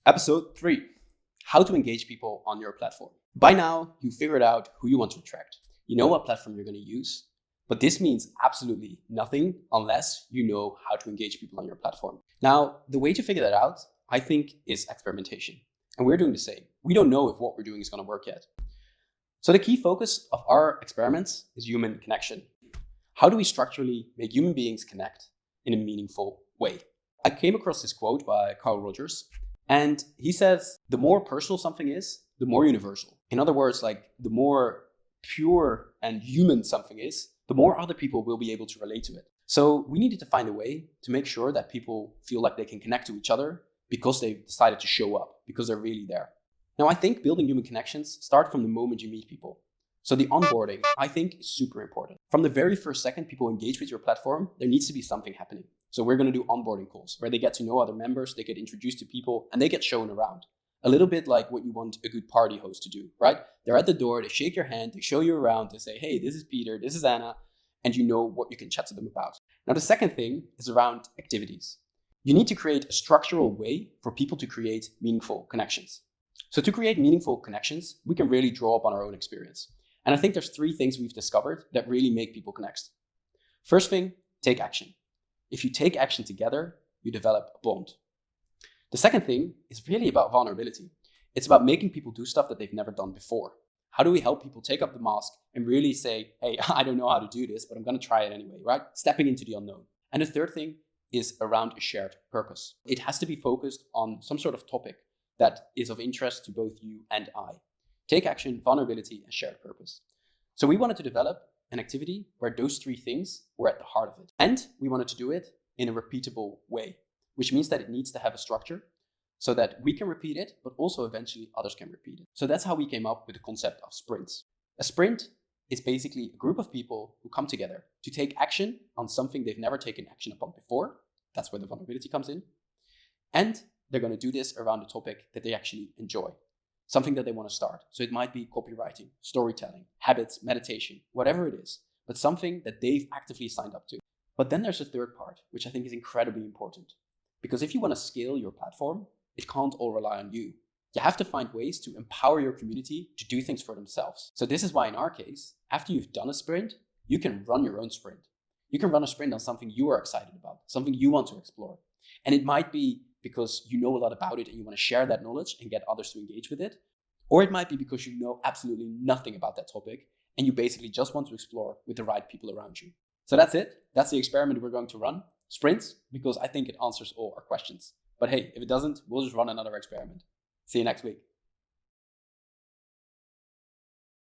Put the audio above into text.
Episode 3, how to engage people on your platform. By now, you figured out who you want to attract. You know what platform you're going to use, but this means absolutely nothing unless you know how to engage people on your platform. Now, the way to figure that out, I think, is experimentation. And we're doing the same. We don't know if what we're doing is going to work yet. So the key focus of our experiments is human connection. How do we structurally make human beings connect in a meaningful way? I came across this quote by Carl Rogers, and he says, the more personal something is, the more universal. In other words, like the more pure and human something is, the more other people will be able to relate to it. So we needed to find a way to make sure that people feel like they can connect to each other because they've decided to show up, because they're really there. Now, I think building human connections start from the moment you meet people. So the onboarding, I think, is super important. From the very first second people engage with your platform, there needs to be something happening. So we're going to do onboarding calls where they get to know other members, they get introduced to people, and they get shown around. A little bit like what you want a good party host to do, right? They're at the door, they shake your hand, they show you around, they say, hey, this is Peter, this is Anna, and you know what you can chat to them about. Now, the second thing is around activities. You need to create a structural way for people to create meaningful connections. So to create meaningful connections, we can really draw up on our own experience. And I think there's 3 things we've discovered that really make people connect. First thing, take action. If you take action together, you develop a bond. The second thing is really about vulnerability. It's about making people do stuff that they've never done before. How do we help people take up the mask and really say, hey, I don't know how to do this, but I'm going to try it anyway, right? Stepping into the unknown. And the third thing is around a shared purpose. It has to be focused on some sort of topic that is of interest to both you and I. Take action, vulnerability, and shared purpose. So we wanted to develop an activity where those 3 things were at the heart of it. And we wanted to do it in a repeatable way, which means that it needs to have a structure so that we can repeat it, but also eventually others can repeat it. So that's how we came up with the concept of sprints. A sprint is basically a group of people who come together to take action on something they've never taken action upon before. That's where the vulnerability comes in. And they're going to do this around a topic that they actually enjoy. Something that they want to start. So it might be copywriting, storytelling, habits, meditation, whatever it is, but something that they've actively signed up to. But then there's a third part, which I think is incredibly important. Because if you want to scale your platform, it can't all rely on you. You have to find ways to empower your community to do things for themselves. So this is why in our case, after you've done a sprint, you can run your own sprint. You can run a sprint on something you are excited about, something you want to explore. And it might be because you know a lot about it and you want to share that knowledge and get others to engage with it. Or it might be because you know absolutely nothing about that topic and you basically just want to explore with the right people around you. So that's it. That's the experiment we're going to run. Sprints, because I think it answers all our questions. But hey, if it doesn't, we'll just run another experiment. See you next week.